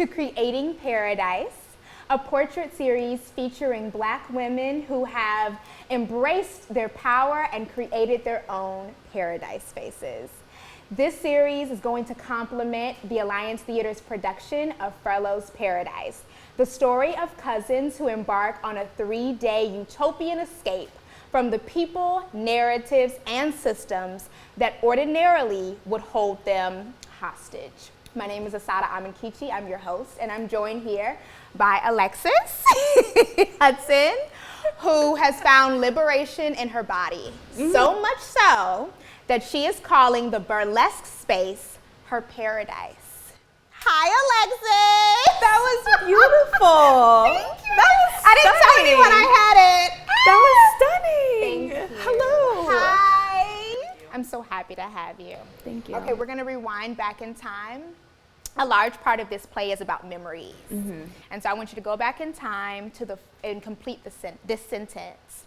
to Creating Paradise, a portrait series featuring Black women who have embraced their power and created their own paradise spaces. This series is going to complement the Alliance Theater's production of Furlough's Paradise, the story of cousins who embark on a 3-day utopian escape from the people, narratives, and systems that ordinarily would hold them hostage. My name is Asada Amankichi. I'm your host, and I'm joined here by Alexis Hudson, who has found liberation in her body. So much so that she is calling the burlesque space her paradise. Hi, Alexis. That was beautiful. Thank you. That was I didn't tell anyone I had it. That was stunning. Thank you. Hello. Hi. I'm so happy to have you. Thank you. Okay, we're going to rewind back in time. A large part of this play is about memories. And so I want you to go back in time to and complete this sentence.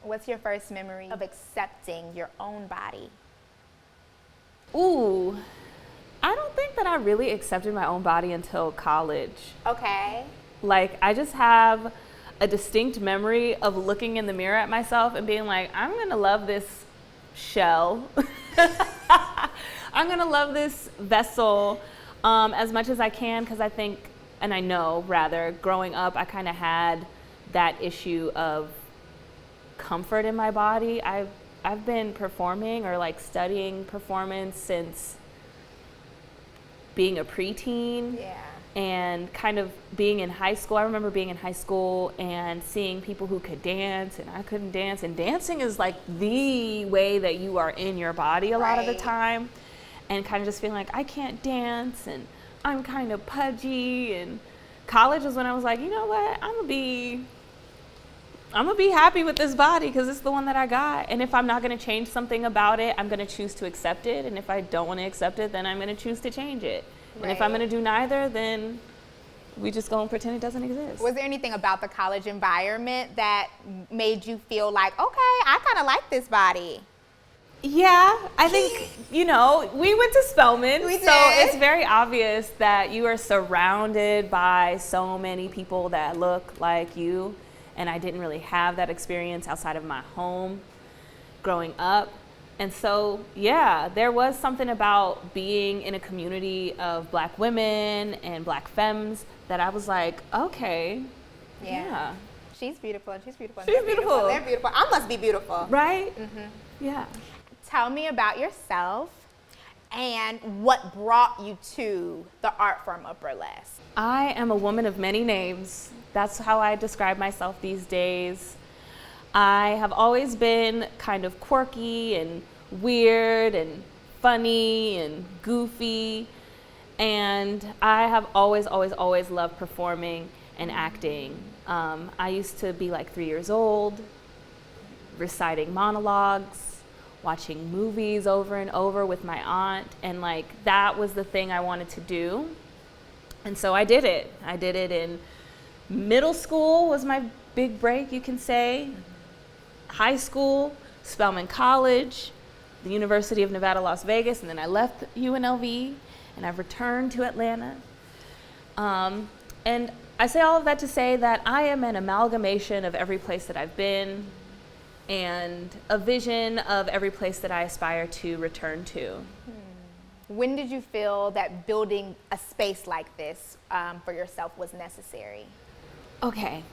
What's your first memory of accepting your own body? Ooh, I don't think that I really accepted my own body until college. Okay. Like, I just have a distinct memory of looking in the mirror at myself and being like, I'm gonna love this shell. I'm gonna love this vessel as much as I can, because I think, and I know rather, growing up, I kind of had that issue of comfort in my body. I've been performing or like studying performance since being a preteen. Yeah. And kind of being in high school. I remember being in high school and seeing people who could dance and I couldn't dance. And dancing is like the way that you are in your body a lot of the time. And kind of just feeling like I can't dance and I'm kind of pudgy. And college was when I was like, you know what, I'm gonna be happy with this body because it's the one that I got. And if I'm not gonna change something about it, I'm gonna choose to accept it. And if I don't wanna accept it, then I'm gonna choose to change it. And if I'm gonna do neither, then we just gonna pretend it doesn't exist. Was there anything about the college environment that made you feel like, okay, I kind of like this body? Yeah, I think, we went to Spelman. We did. So it's very obvious that you are surrounded by so many people that look like you. And I didn't really have that experience outside of my home growing up. And so, yeah, there was something about being in a community of Black women and Black femmes that I was like, okay, yeah. She's beautiful and she's beautiful. And She's they're beautiful. They're beautiful. I must be beautiful. Right? Yeah. Tell me about yourself and what brought you to the art form of burlesque. I am a woman of many names. That's how I describe myself these days. I have always been kind of quirky and weird and funny and goofy. And I have always loved performing and acting. I used to be like 3 years old, reciting monologues, watching movies over and over with my aunt. And like, that was the thing I wanted to do. And so I did it. I did it in middle school was my big break, you can say. High school, Spelman College, the University of Nevada, Las Vegas, and then I left UNLV and I've returned to Atlanta. And I say all of that to say that I am an amalgamation of every place that I've been and a vision of every place that I aspire to return to. When did you feel that building a space like this for yourself was necessary? Okay.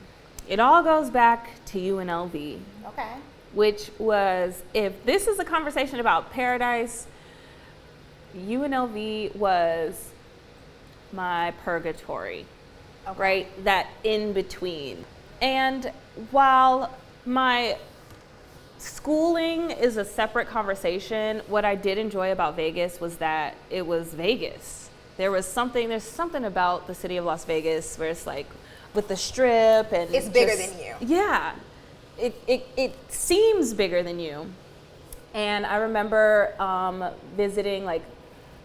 It all goes back to UNLV. Okay. Which was, if this is a conversation about paradise, UNLV was my purgatory, right? That in between. And while my schooling is a separate conversation, what I did enjoy about Vegas was that it was Vegas. There's something about the city of Las Vegas where it's like, with the strip and it's bigger than you. Yeah, it seems bigger than you. And I remember visiting like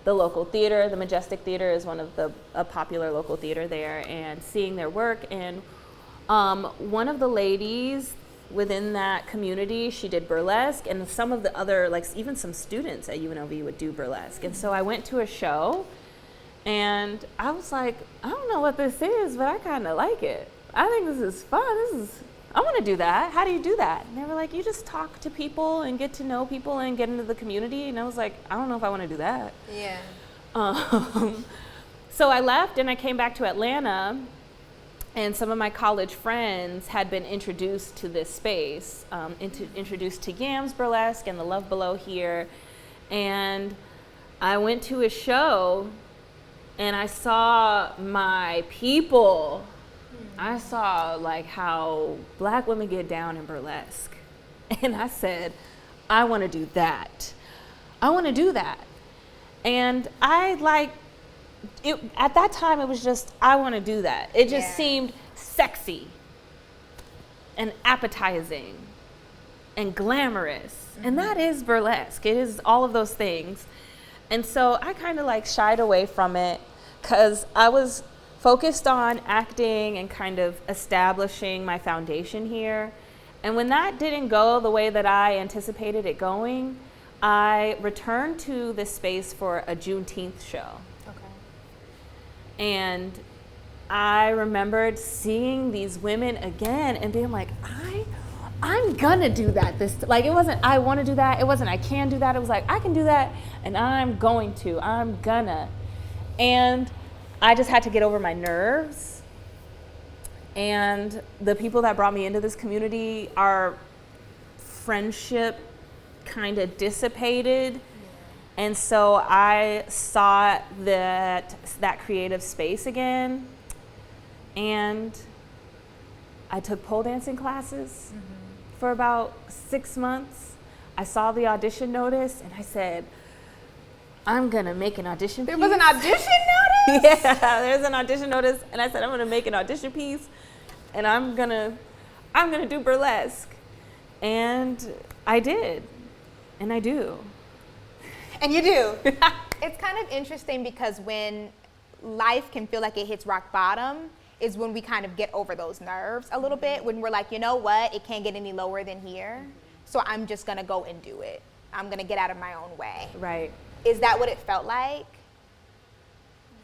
the local theater. The Majestic Theater is one of a popular local theater there, and seeing their work. And one of the ladies within that community, she did burlesque, and some of the other, like even some students at UNLV would do burlesque. And so I went to a show, And I was like, I don't know what this is, but I kind of like it. I think this is fun. I want to do that. How do you do that? And they were like, you just talk to people and get to know people and get into the community. And I was like, I don't know if I want to do that. Yeah. So I left and I came back to Atlanta, and some of my college friends had been introduced to this space, introduced to Yams Burlesque and the Love Below here. And I went to a show and I saw my people. I saw like how Black women get down in burlesque. And I said, I want to do that. I want to do that. And I like, it, at that time it was just, I want to do that. It just seemed sexy and appetizing and glamorous. And that is burlesque. It is all of those things. And so I kind of like shied away from it because I was focused on acting and kind of establishing my foundation here. And when that didn't go the way that I anticipated it going, I returned to this space for a Juneteenth show. Okay. And I remembered seeing these women again and being like, I'm gonna do that. Like, it wasn't I want to do that. It wasn't I can do that. It was like I can do that, and I'm going to. I'm gonna. And I just had to get over my nerves. And the people that brought me into this community, our friendship kind of dissipated. And so I sought that creative space again. And I took pole dancing classes for about 6 months. I saw the audition notice and I said, I'm gonna make an audition piece. There was an audition notice? Yeah, there's an audition notice, and I said I'm gonna make an audition piece, and I'm gonna do burlesque, and I did, and I do. And you do. It's kind of interesting because when life can feel like it hits rock bottom is when we kind of get over those nerves a little bit, when we're like, you know what, it can't get any lower than here, so I'm just gonna go and do it. I'm gonna get out of my own way. Right. Is that what it felt like?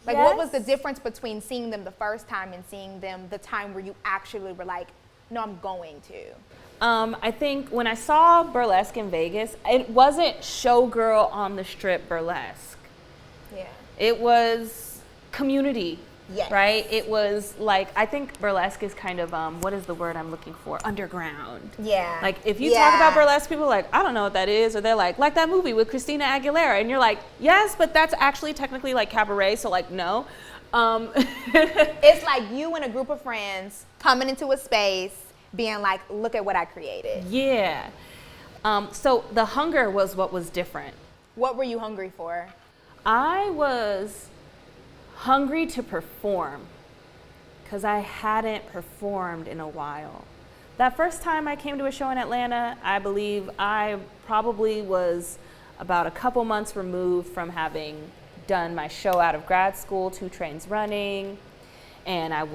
Like, yes. What was the difference between seeing them the first time and seeing them the time where you actually were like, no, I'm going to? I think when I saw burlesque in Vegas, it wasn't showgirl on the strip burlesque. Yeah. It was community. Yes. Right? It was like, I think burlesque is kind of, what is the word I'm looking for? Underground. Yeah. Like, if you talk about burlesque, people are like, I don't know what that is. Or they're like that movie with Christina Aguilera. And you're like, yes, but that's actually technically like cabaret. So like, no. It's like you and a group of friends coming into a space being like, look at what I created. Yeah. So the hunger was what was different. What were you hungry for? I was hungry to perform because I hadn't performed in a while. That first time I came to a show in Atlanta, I believe I probably was about a couple months removed from having done my show out of grad school, 2 Trains Running, and it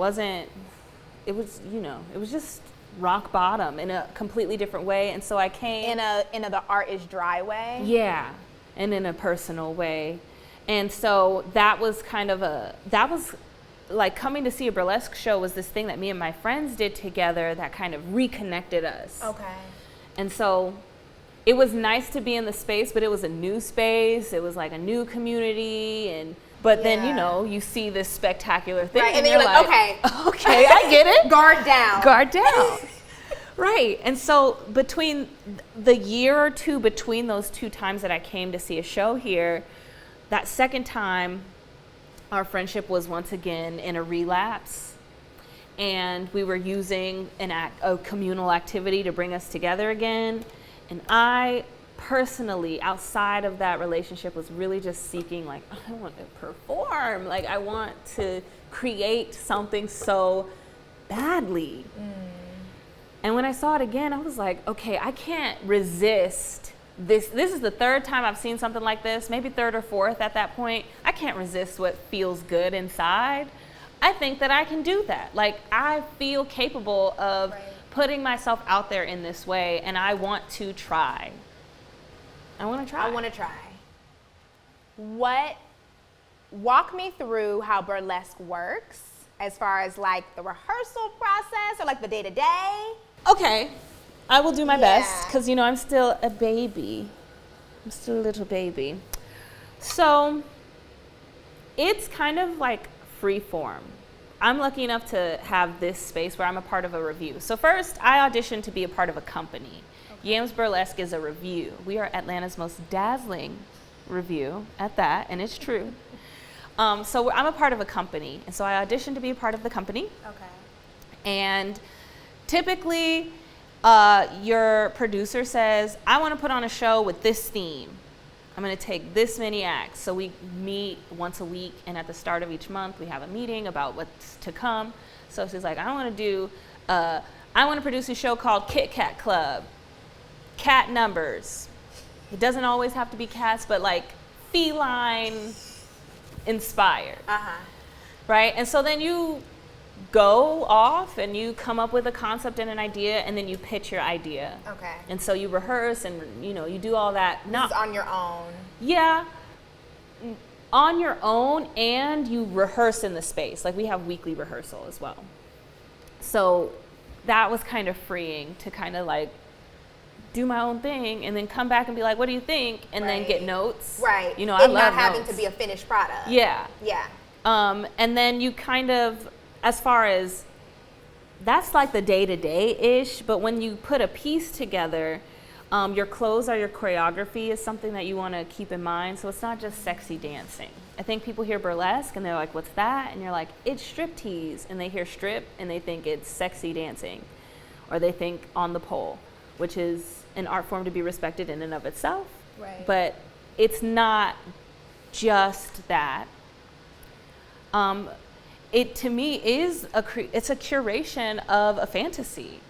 was just rock bottom in a completely different way. And so I came in a the art is dry way. Yeah, and in a personal way. And so that was like coming to see a burlesque show was this thing that me and my friends did together that kind of reconnected us. Okay. And so it was nice to be in the space, but it was a new space. It was like a new community. But then, you see this spectacular thing. Right, and then you're like, okay, I get it. Guard down. Guard down. Right. And so between the year or two between those 2 times that I came to see a show here, that second time, our friendship was once again in a relapse, and we were using a communal activity to bring us together again. And I personally, outside of that relationship, was really just seeking, like, I want to perform. Like, I want to create something so badly. And when I saw it again, I was like, okay, I can't resist this. This is the 3rd time I've seen something like this, maybe 3rd or 4th at that point. I can't resist what feels good inside. I think that I can do that. Like, I feel capable of putting myself out there in this way, and I want to try. I want to try. What walk me through how burlesque works as far as like the rehearsal process or like the day-to-day. Okay, I will do my best because, you know, I'm still a baby. I'm still a little baby. So it's kind of like free form. I'm lucky enough to have this space where I'm a part of a review. So first, I auditioned to be a part of a company. Okay. Yams Burlesque is a review. We are Atlanta's most dazzling review at that, and it's true. So I'm a part of a company, and so I auditioned to be a part of the company. Okay. And typically, your producer says, I want to put on a show with this theme. I'm going to take this many acts. So we meet once a week, and at the start of each month, we have a meeting about what's to come. So she's like, I want to produce a show called Kit Kat Club, cat numbers. It doesn't always have to be cats, but like feline inspired, right? And so then you go off and you come up with a concept and an idea, and then you pitch your idea. Okay. And so you rehearse and, you know, you do all that. This is on your own. Yeah, on your own, and you rehearse in the space. Like we have weekly rehearsal as well. So that was kind of freeing to kind of like do my own thing and then come back and be like, what do you think? And then get notes. Right. You know, I love not having notes. to be a finished product. Yeah. Yeah. And then you kind of, as far as, that's like the day-to-day-ish, but when you put a piece together, your clothes or your choreography is something that you want to keep in mind. So it's not just sexy dancing. I think people hear burlesque and they're like, what's that? And you're like, it's striptease. And they hear strip and they think it's sexy dancing. Or they think on the pole, which is an art form to be respected in and of itself. Right. But it's not just that. It to me is it's a curation of a fantasy.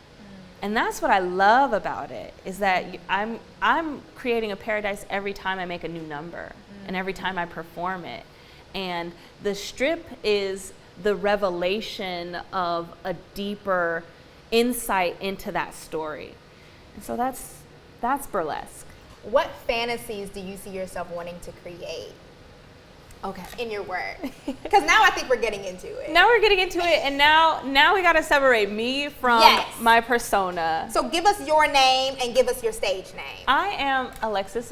And that's what I love about it, is that I'm creating a paradise every time I make a new number and every time I perform it. And the strip is the revelation of a deeper insight into that story. And so that's burlesque. What fantasies do you see yourself wanting to create? Okay. In your work? Because now I think we're getting into it. Now we're getting into it, and now we got to separate me from my persona. So give us your name and give us your stage name. I am Alexis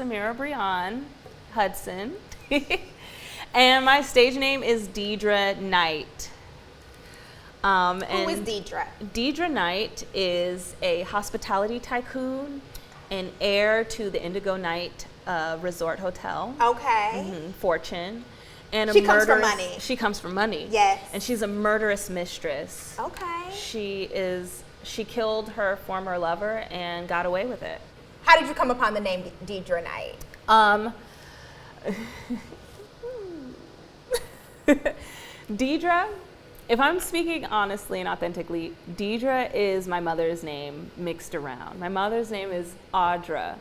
Hudson, and my stage name is Deidra Knight. Who is Deidra? Deidra Knight is a hospitality tycoon and heir to the Indigo Night Resort Hotel. Okay. Fortune. And she comes from money. She comes from money. Yes. And she's a murderous mistress. Okay. She killed her former lover and got away with it. How did you come upon the name Deidra Knight? Deidra, if I'm speaking honestly and authentically, Deidra is my mother's name mixed around. My mother's name is Audra.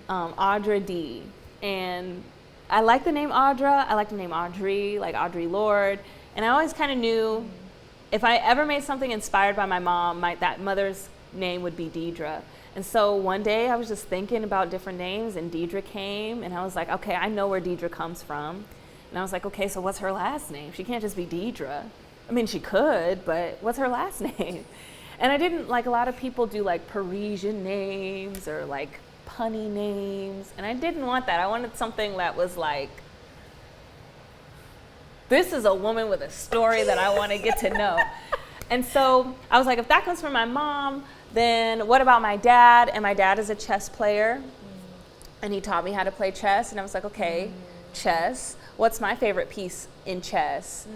Audra D. And I like the name Audra. I like the name Audrey, like Audrey Lorde. And I always kind of knew if I ever made something inspired by my mom, that mother's name would be Deidra. And so one day I was just thinking about different names, and Deidra came, and I was like, okay, I know where Deidra comes from. And I was like, okay, so what's her last name? She can't just be Deidra. I mean, she could, but what's her last name? And I didn't, like a lot of people do like Parisian names or like punny names, and I didn't want that. I wanted something that was like, this is a woman with a story that I want to get to know. And so I was like, if that comes from my mom, then what about my dad? And my dad is a chess player, and he taught me how to play chess, and I was like, okay, chess. What's my favorite piece in chess?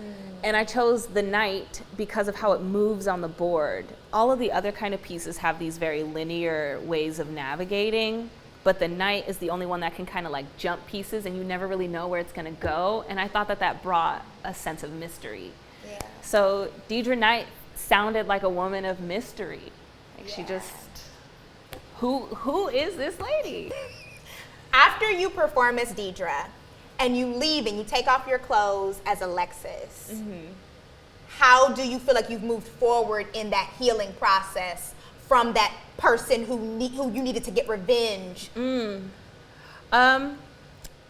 And I chose the knight because of how it moves on the board. All of the other kind of pieces have these very linear ways of navigating, but the knight is the only one that can kind of like jump pieces, and you never really know where it's going to go. And I thought that brought a sense of mystery. Yeah. So Deidra Knight sounded like a woman of mystery. Like she just, who is this lady? After you perform as Deidra, and you leave and you take off your clothes as Alexis, how do you feel like you've moved forward in that healing process from that person who you needed to get revenge?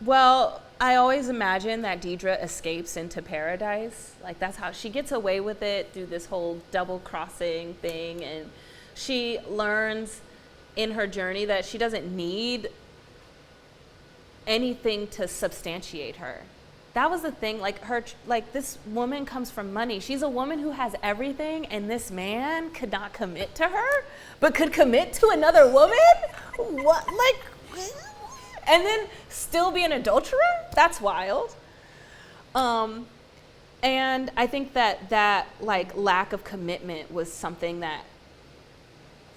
Well, I always imagine that Deidra escapes into paradise. Like that's how she gets away with it through this whole double crossing thing. And she learns in her journey that she doesn't need anything to substantiate her. That was the thing, like this woman comes from money. She's a woman who has everything, and this man could not commit to her, but could commit to another woman? What, and then still be an adulterer? That's wild. And I think that like lack of commitment was something that,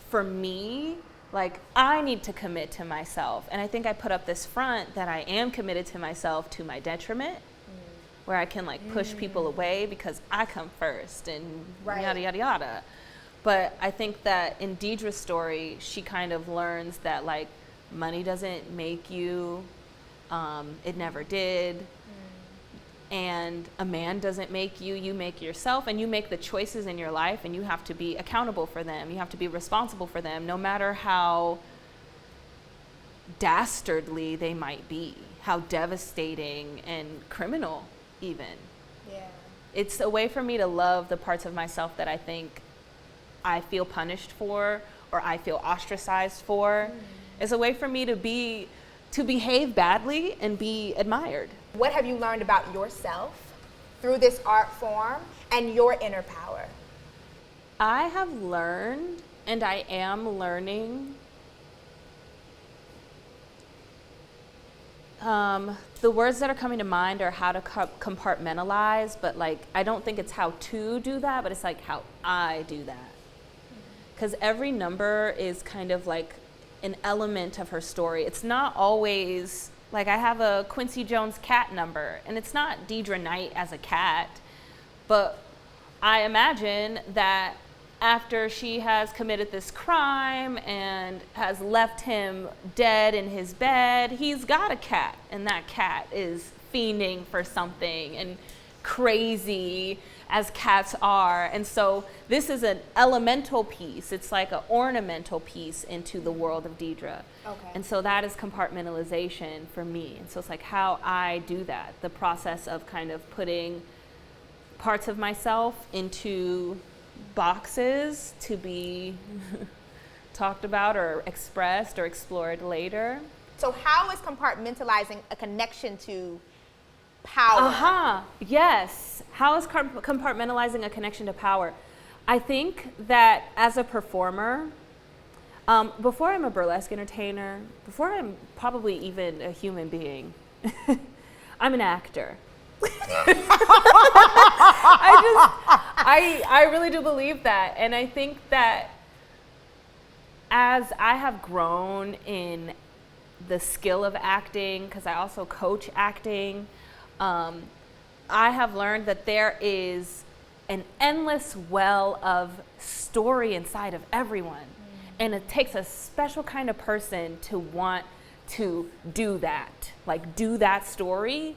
for me, like I need to commit to myself. And I think I put up this front that I am committed to myself to my detriment, where I can like push people away because I come first and yada, yada, yada. But I think that in Deidra's story, she kind of learns that like money doesn't make you, it never did. And a man doesn't make you, you make yourself, and you make the choices in your life, and you have to be accountable for them. You have to be responsible for them, no matter how dastardly they might be, how devastating and criminal even. Yeah. It's a way for me to love the parts of myself that I think I feel punished for or I feel ostracized for. It's a way for me to behave badly and be admired. What have you learned about yourself through this art form and your inner power? I have learned, and I am learning, the words that are coming to mind are how to compartmentalize, but like I don't think it's how to do that, but it's like how I do that. Because every number is kind of like an element of her story. It's not always, like I have a Quincy Jones cat number, and it's not Deidra Knight as a cat, but I imagine that after she has committed this crime and has left him dead in his bed, he's got a cat, and that cat is fiending for something and crazy as cats are. And so this is an elemental piece. It's like an ornamental piece into the world of Deidra. Okay. And so that is compartmentalization for me. And so it's like how I do that, the process of kind of putting parts of myself into boxes to be talked about or expressed or explored later. So how is compartmentalizing a connection to power? Yes. How is compartmentalizing a connection to power? I think that as a performer, before I'm a burlesque entertainer, before I'm probably even a human being, I'm an actor. I really do believe that. And I think that as I have grown in the skill of acting, because I also coach acting, I have learned that there is an endless well of story inside of everyone. And it takes a special kind of person to want to do that, like do that story.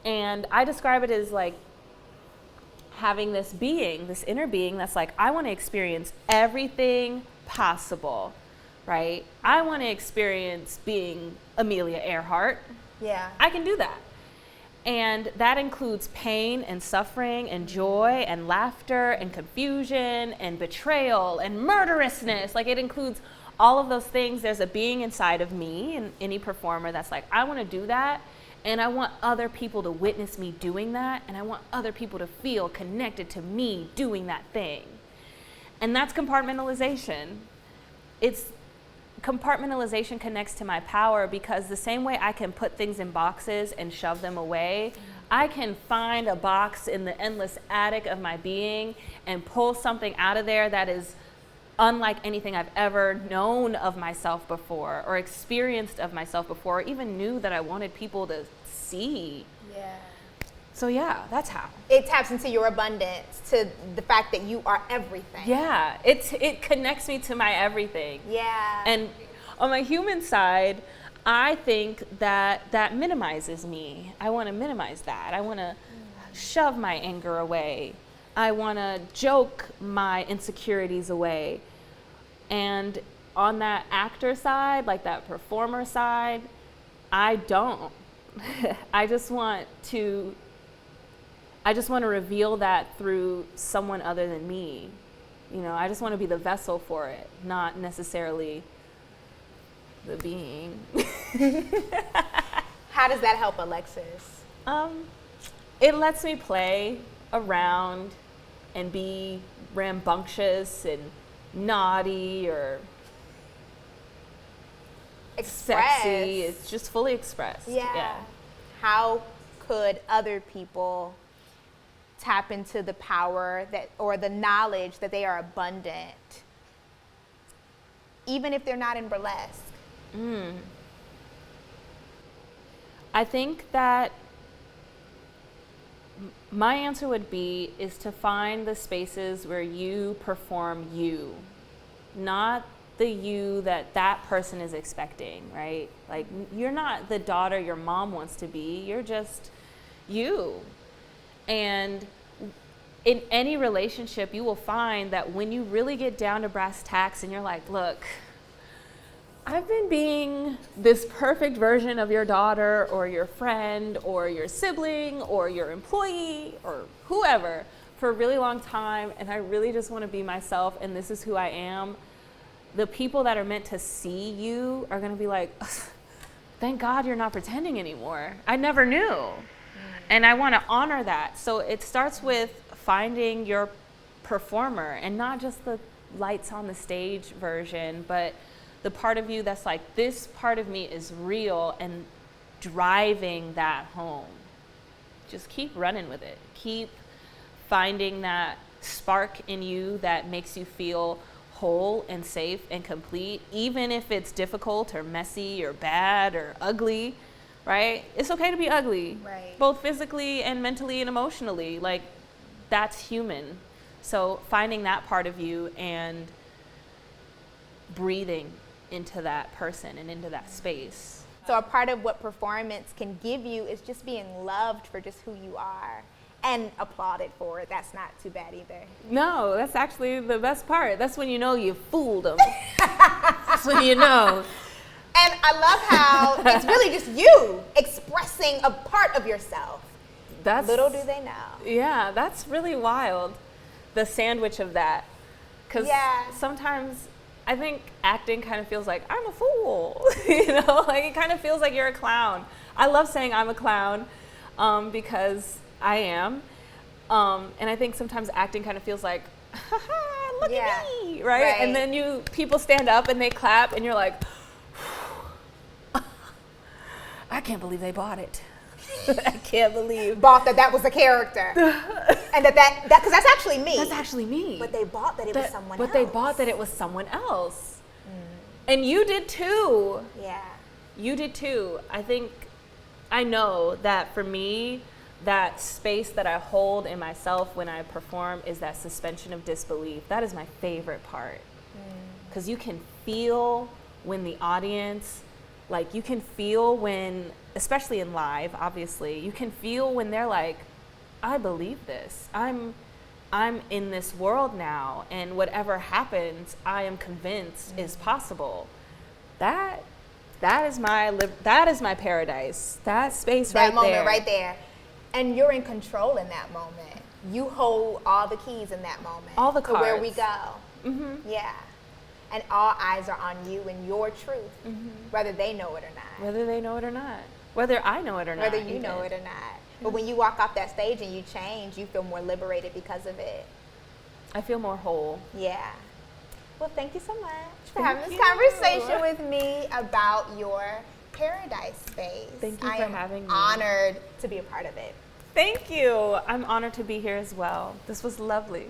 And I describe it as like having this being, this inner being that's like, I want to experience everything possible, right? I want to experience being Amelia Earhart. Yeah. I can do that. And that includes pain and suffering and joy and laughter and confusion and betrayal and murderousness. Like it includes all of those things. There's a being inside of me and any performer that's like, I want to do that. And I want other people to witness me doing that. And I want other people to feel connected to me doing that thing. And that's compartmentalization. Compartmentalization connects to my power because the same way I can put things in boxes and shove them away, I can find a box in the endless attic of my being and pull something out of there that is unlike anything I've ever known of myself before or experienced of myself before or even knew that I wanted people to see. Yeah. So yeah, that's how. It taps into your abundance, to the fact that you are everything. Yeah, it connects me to my everything. Yeah. And on my human side, I think that minimizes me. I want to minimize that. I want to shove my anger away. I want to joke my insecurities away. And on that actor side, like that performer side, I don't. I just want to reveal that through someone other than me. You know, I just want to be the vessel for it, not necessarily the being. How does that help Alexis? It lets me play around and be rambunctious and naughty or sexy. It's just fully expressed. Yeah. How could other people tap into the power that, or the knowledge that they are abundant, even if they're not in burlesque? I think that my answer would be is to find the spaces where you perform you, not the you that that person is expecting, right? Like, you're not the daughter your mom wants to be, you're just you. And in any relationship, you will find that when you really get down to brass tacks and you're like, look, I've been being this perfect version of your daughter or your friend or your sibling or your employee or whoever for a really long time, and I really just want to be myself, and this is who I am. The people that are meant to see you are going to be like, thank God you're not pretending anymore. I never knew. And I want to honor that. So it starts with finding your performer, and not just the lights on the stage version, but the part of you that's like, this part of me is real, and driving that home. Just keep running with it. Keep finding that spark in you that makes you feel whole and safe and complete, even if it's difficult or messy or bad or ugly, right? It's okay to be ugly, right? Both physically and mentally and emotionally. Like, that's human. So finding that part of you and breathing into that person and into that space. So a part of what performance can give you is just being loved for just who you are and applauded for it. That's not too bad either. No, that's actually the best part. That's when you know you fooled them. That's when you know. And I love how it's really just you expressing a part of yourself. That's, little do they know. Yeah, that's really wild. The sandwich of that. Because sometimes I think acting kind of feels like, I'm a fool. You know, like it kind of feels like you're a clown. I love saying I'm a clown because I am. And I think sometimes acting kind of feels like, look at me, right? And then people stand up and they clap and you're like, I can't believe they bought it. I can't believe. Bought that was a character. And that because that's actually me. That's actually me. But they bought that it was someone else. But they bought that it was someone else. And you did too. Yeah. You did too. I know that for me, that space that I hold in myself when I perform is that suspension of disbelief. That is my favorite part. Because you can feel when the audience, like you can feel when, especially in live, obviously, you can feel when they're like, I believe this. I'm in this world now, and whatever happens, I am convinced is possible. That is my paradise. That space right there. That moment right there. And you're in control in that moment. You hold all the keys in that moment. All the cards. To where we go. Mm-hmm. Yeah. And all eyes are on you and your truth, whether they know it or not. Whether they know it or not. Whether I know it or not. Whether you know it or not. But when you walk off that stage and you change, you feel more liberated because of it. I feel more whole. Yeah. Well, thank you so much for having this conversation with me about your paradise space. Thank you for having me. I'm honored to be a part of it. Thank you. I'm honored to be here as well. This was lovely.